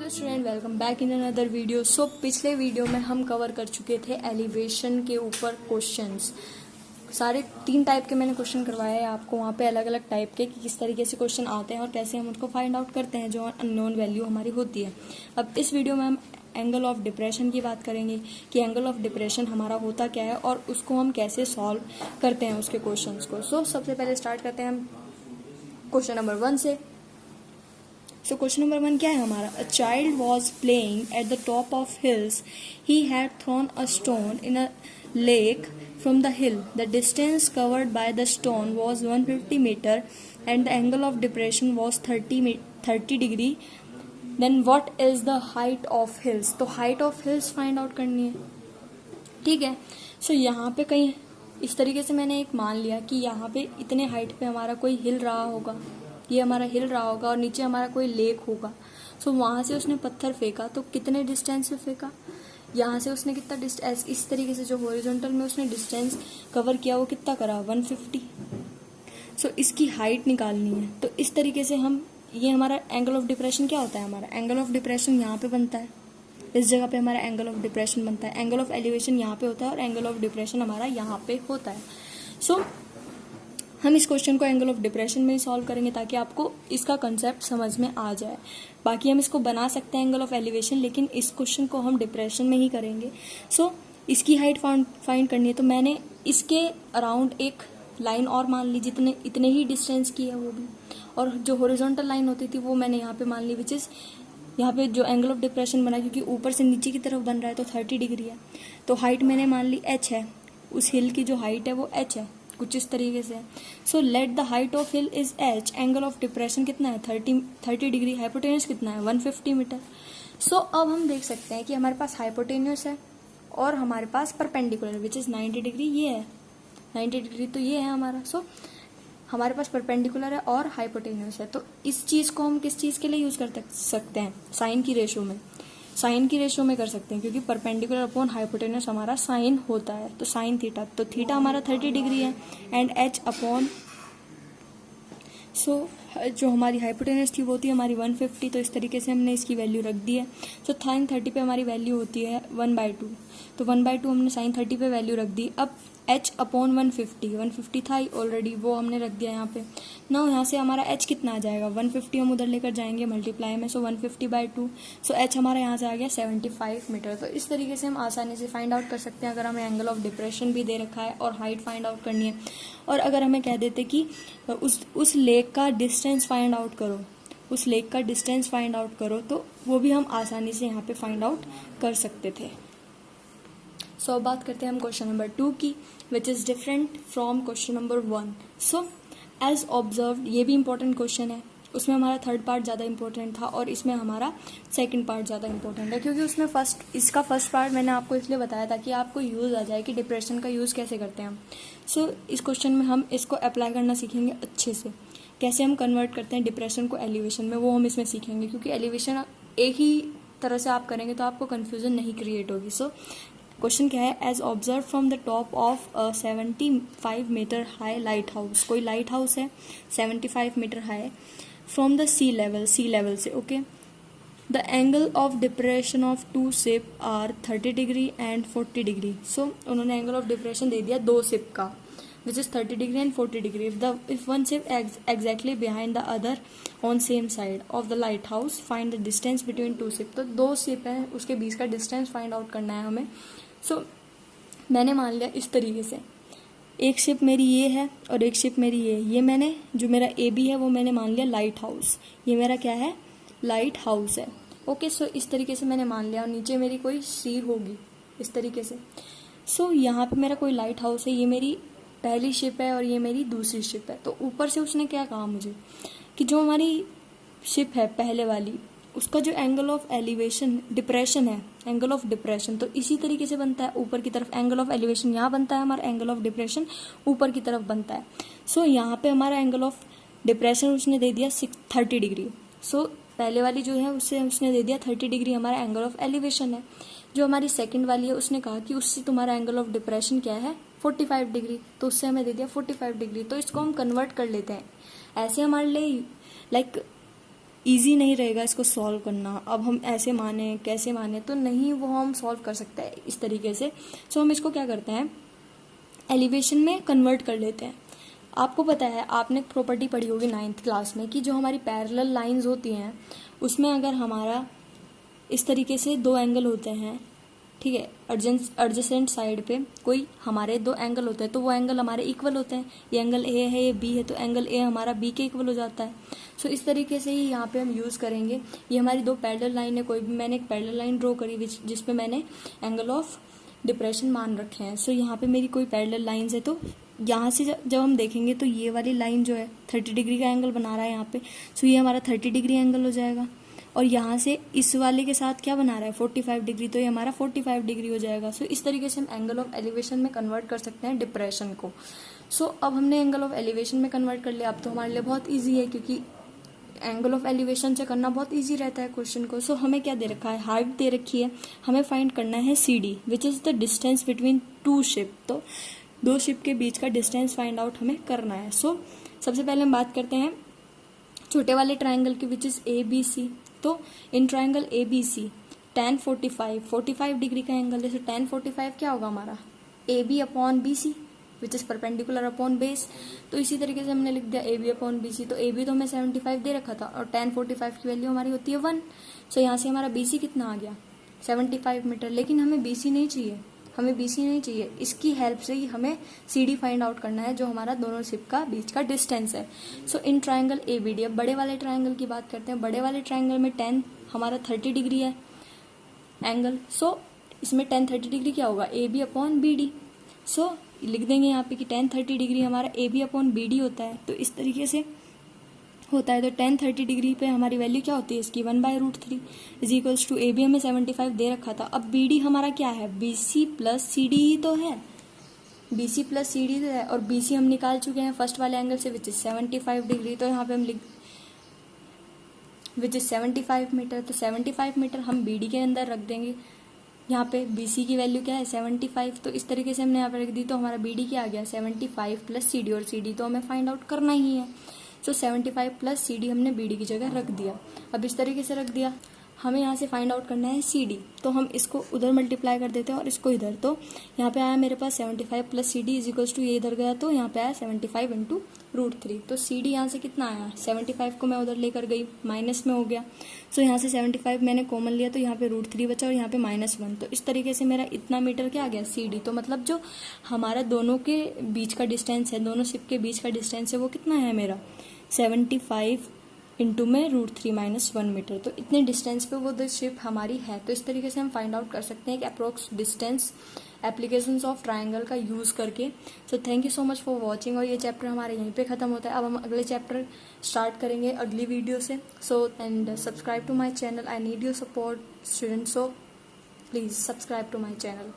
Hello student, welcome back in another video. So पिछले video में हम कवर कर चुके थे एलिवेशन के ऊपर क्वेश्चंस। सारे 3 टाइप के मैंने क्वेश्चन करवाए हैं आपको वहाँ पे, अलग अलग टाइप के कि किस तरीके से क्वेश्चन आते हैं और कैसे हम उसको फाइंड आउट करते हैं जो अननोन वैल्यू हमारी होती है। अब इस वीडियो में हम एंगल ऑफ डिप्रेशन की बात करेंगे कि एंगल ऑफ डिप्रेशन हमारा होता क्या है और उसको हम कैसे सॉल्व करते हैं उसके क्वेश्चंस को। सो सबसे पहले स्टार्ट करते हैं हम क्वेश्चन नंबर 1 से। सो क्वेश्चन नंबर 1 क्या है हमारा? A child was playing at the top of hills, he had thrown a stone in a lake from the hill, the distance covered by the stone was 150 metre and the angle of depression was 30 degree, then what is the height of hills? तो height of hills find out करनी है, ठीक है। सो यहाँ पे कहीं इस तरीके से मैंने एक मान लिया कि यहाँ पे इतने हाइट पे हमारा कोई हिल रहा होगा, ये हमारा हिल रहा होगा और नीचे हमारा कोई लेक होगा। सो वहाँ से उसने पत्थर फेंका तो कितने डिस्टेंस पे फेंका? यहाँ से उसने कितना डिस्टेंस, इस तरीके से जो हॉरिजॉन्टल में उसने डिस्टेंस कवर किया वो कितना करा? 150। सो इसकी हाइट निकालनी है। तो इस तरीके से हम, ये हमारा एंगल ऑफ डिप्रेशन क्या होता है? हमारा एंगल ऑफ डिप्रेशन यहाँ पे बनता है, इस जगह पे हमारा एंगल ऑफ डिप्रेशन बनता है। एंगल ऑफ एलिवेशन यहाँ पे होता है और एंगल ऑफ डिप्रेशन हमारा यहाँ पे होता है। सो हम इस क्वेश्चन को एंगल ऑफ डिप्रेशन में ही सॉल्व करेंगे ताकि आपको इसका कंसेप्ट समझ में आ जाए। बाकी हम इसको बना सकते हैं एंगल ऑफ एलिवेशन, लेकिन इस क्वेश्चन को हम डिप्रेशन में ही करेंगे। सो इसकी हाइट फाइंड करनी है, तो मैंने इसके अराउंड एक लाइन और मान ली, जितने इतने ही डिस्टेंस की है वो भी, और जो हॉरिजॉन्टल लाइन होती थी वो मैंने यहाँ पे मान ली, विच इज यहाँ पे जो एंगल ऑफ डिप्रेशन बना क्योंकि ऊपर से नीचे की तरफ बन रहा है तो 30 डिग्री है। तो हाइट मैंने मान ली h है, उस हिल की जो हाइट है वो h है, कुछ इस तरीके से। So let the height of hill is h, angle of depression कितना है? 30 डिग्री, हाइपोटेन्यूज कितना है? 150 मीटर। सो अब हम देख सकते हैं कि हमारे पास हाइपोटेन्यूज है और हमारे पास परपेंडिकुलर विच इज 90 डिग्री, ये है 90 डिग्री, तो ये है हमारा। सो हमारे पास परपेंडिकुलर है और हाइपोटेन्यूस है। तो इस चीज को हम किस चीज के लिए यूज कर सकते हैं? साइन की रेशियो में, साइन की रेशियो में कर सकते हैं क्योंकि परपेंडिकुलर अपॉन हाइपोटेन्यूस हमारा साइन होता है, तो साइन थीटा, तो थीटा हमारा 30 डिग्री है एंड एच अपॉन, सो जो हमारी हाइपोटेन्यूस थी वो थी हमारी 150, तो इस तरीके से हमने इसकी वैल्यू रख दी है। सो साइन 30 पे हमारी वैल्यू होती है 1/2, तो 1/2 हमने साइन 30 पे वैल्यू रख दी। अब h अपॉन 150 था ऑलरेडी, वो हमने रख दिया यहाँ पे ना। यहाँ से हमारा h कितना आ जाएगा? 150 हम उधर लेकर जाएंगे मल्टीप्लाई में, सो 150/2, सो h हमारा यहाँ से आ गया 75 मीटर। तो इस तरीके से हम आसानी से फाइंड आउट कर सकते हैं अगर हमें एंगल ऑफ डिप्रेशन भी दे रखा है और हाइट फाइंड आउट करनी है। और अगर हमें कह देते कि उस लेक का डिस्टेंस फाइंड आउट करो, उस लेक का डिस्टेंस फाइंड आउट करो, तो वो भी हम आसानी से यहाँ पे फाइंड आउट कर सकते थे। सो अब बात करते हैं हम क्वेश्चन नंबर 2 की, which is different from question number 1। So as observed, ये भी इंपॉर्टेंट क्वेश्चन है, उसमें हमारा थर्ड पार्ट ज़्यादा इंपॉर्टेंट था और इसमें हमारा सेकंड पार्ट ज़्यादा इंपॉर्टेंट है क्योंकि उसमें इसका फर्स्ट पार्ट मैंने आपको इसलिए बताया था कि आपको यूज़ आ जाए कि डिप्रेशन का यूज़ कैसे करते हैं हम। सो इस क्वेश्चन में हम इसको अप्लाई करना सीखेंगे अच्छे से, कैसे हम कन्वर्ट करते हैं डिप्रेशन को एलिवेशन में, वो हम इसमें सीखेंगे क्योंकि एलिवेशन एक ही तरह से आप करेंगे तो आपको कन्फ्यूजन नहीं क्रिएट होगी। सो क्वेश्चन क्या है? As observe from the top of 75 metre high lighthouse, कोई लाइट हाउस है 75 metre high from the sea level से, okay. The angle of depression of 2 ship are 30 degree and 40 degree. So उन्होंने angle of depression दे दिया 2 ship का, which is 30 degree and 40 degree. If one ship exactly behind the other on same side of the light house, find the distance between 2 ship. तो 2 ship है, उसके बीच का distance find out करना है हमें। सो मैंने मान लिया इस तरीके से, एक शिप मेरी ये है और एक शिप मेरी ये मैंने, जो मेरा ए बी है वो मैंने मान लिया लाइट हाउस, ये मेरा क्या है? लाइट हाउस है, ओके। सो इस तरीके से मैंने मान लिया और नीचे मेरी कोई सी होगी इस तरीके से। सो यहाँ पे मेरा कोई लाइट हाउस है, ये मेरी पहली शिप है और ये मेरी दूसरी शिप है। तो ऊपर से उसने क्या कहा मुझे कि जो हमारी शिप है पहले वाली, उसका जो एंगल ऑफ एलिवेशन डिप्रेशन है, एंगल ऑफ डिप्रेशन तो इसी तरीके से बनता है ऊपर की तरफ। एंगल ऑफ एलिवेशन यहाँ बनता है हमारा, एंगल ऑफ डिप्रेशन ऊपर की तरफ बनता है। सो यहाँ पे हमारा एंगल ऑफ डिप्रेशन उसने दे दिया 30 डिग्री। सो पहले वाली जो है उससे उसने दे दिया 30 डिग्री, हमारा एंगल ऑफ एलिवेशन है। जो हमारी सेकंड वाली है उसने कहा कि उससे तुम्हारा एंगल ऑफ डिप्रेशन क्या है? 45 डिग्री, तो उससे हमें दे दिया 45 डिग्री। तो इसको हम कन्वर्ट कर लेते हैं, ऐसे हमारे लिए लाइक ईजी नहीं रहेगा इसको सॉल्व करना। अब हम ऐसे माने कैसे माने, तो नहीं, वो हम सॉल्व कर सकते हैं इस तरीके से। सो हम इसको क्या करते हैं, एलिवेशन में कन्वर्ट कर लेते हैं। आपको पता है, आपने प्रॉपर्टी पढ़ी होगी 9th क्लास में कि जो हमारी पैरेलल लाइंस होती हैं उसमें अगर हमारा इस तरीके से दो एंगल होते हैं, ठीक है, एडजेसेंट साइड पे कोई हमारे दो एंगल होते हैं तो वो एंगल हमारे इक्वल होते हैं। ये एंगल ए है, ये बी है, तो एंगल ए हमारा बी के इक्वल हो जाता है। सो इस तरीके से ही यहाँ पे हम यूज़ करेंगे। ये हमारी दो पैरेलल लाइन है, कोई भी मैंने एक पैरेलल लाइन ड्रॉ करी जिसपे मैंने एंगल ऑफ डिप्रेशन मान रखे हैं। सो यहाँ पे मेरी कोई पैरेलल लाइंस है, तो यहाँ से जब हम देखेंगे तो ये वाली लाइन जो है 30 डिग्री का एंगल बना रहा है यहाँ पे। सो ये हमारा 30 डिग्री एंगल हो जाएगा, और यहाँ से इस वाले के साथ क्या बना रहा है 45 डिग्री, तो ये हमारा 45 डिग्री हो जाएगा। सो इस तरीके से हम एंगल ऑफ एलिवेशन में कन्वर्ट कर सकते हैं डिप्रेशन को। सो अब हमने एंगल ऑफ एलिवेशन में कन्वर्ट कर लिया। अब तो हमारे लिए बहुत ईजी है, क्योंकि एंगल ऑफ एलिवेशन से करना बहुत ईजी रहता है क्वेश्चन को। सो हमें क्या दे रखा है, हाइट दे रखी है, हमें फाइंड करना है CD, which is the distance between two ship. तो दो शिप के बीच का डिस्टेंस फाइंड आउट हमें करना है। सो सबसे पहले हम बात करते हैं छोटे वाले ट्राइंगल की, विच इज ABC। तो in triangle ABC tan 45 degree का एंगल है। सो tan 45 क्या होगा हमारा, AB upon BC, which is perpendicular upon base. तो इसी तरीके से हमने लिख दिया AB अपॉन BC। तो AB तो हमें 75 दे रखा था, और tan 45 की वैल्यू हमारी होती है 1। सो यहाँ से हमारा BC कितना आ गया 75 मीटर। लेकिन हमें BC नहीं चाहिए, हमें BC नहीं चाहिए। इसकी हेल्प से ही हमें CD फाइंड आउट करना है, जो हमारा दोनों शिप का बीच का डिस्टेंस है। सो इन ट्राइंगल ABD, अब बड़े वाले ट्राइंगल की बात करते हैं। बड़े वाले ट्राइंगल में tan हमारा 30 डिग्री है एंगल। सो इसमें tan 30 डिग्री क्या होगा, AB अपॉन BD। सो लिख देंगे यहाँ पे कि tan 30 डिग्री हमारा AB अपॉन BD होता है। तो इस तरीके से होता है। तो tan 30 डिग्री पे हमारी वैल्यू क्या होती है इसकी, 1/√3 इज इक्वल्स टू AB हमें 75 दे रखा था। अब BD हमारा क्या है, BC प्लस CD ही तो है, BC प्लस CD तो है, और BC हम निकाल चुके हैं फर्स्ट वाले एंगल से, विच इज 75 डिग्री। तो यहाँ पे हम विच इज 75 मीटर। तो 75 मीटर हम BD के अंदर रख देंगे। यहाँ पे BC की वैल्यू क्या है 75। तो इस तरीके से हमने यहाँ पे रख दी। तो हमारा BD क्या आ गया 75 प्लस CD, और CD तो हमें फाइंड आउट करना ही है। सो 75 प्लस CD हमने BD की जगह रख दिया। अब इस तरीके से रख दिया, हमें यहाँ से फाइंड आउट करना है CD। तो हम इसको उधर मल्टीप्लाई कर देते हैं और इसको इधर। तो यहाँ पे आया मेरे पास 75 plus CD is equals to, ये इधर गया तो यहाँ पे आया 75 इंटू √3। तो CD यहाँ से कितना आया 75 को मैं उधर लेकर गई, माइनस में हो गया। सो यहाँ से 75 मैंने कॉमन लिया, तो यहाँ पे √3 बचा और यहाँ पे -1। तो इस तरीके से मेरा इतना मीटर क्या आ गया CD। तो मतलब जो हमारा दोनों के बीच का डिस्टेंस है, दोनों शिप के बीच का डिस्टेंस है, वो कितना है मेरा 75 इंटू में √3 -1 मीटर। तो इतने डिस्टेंस पे वो द शिप हमारी है। तो इस तरीके से हम फाइंड आउट कर सकते हैं कि approx distance applications of triangle का यूज़ करके। So thank you so much for watching. और ये चैप्टर हमारे यहीं पे ख़त्म होता है। अब हम अगले चैप्टर स्टार्ट करेंगे अगली वीडियो से। So and subscribe to my channel, I need your support students. So please subscribe to my channel.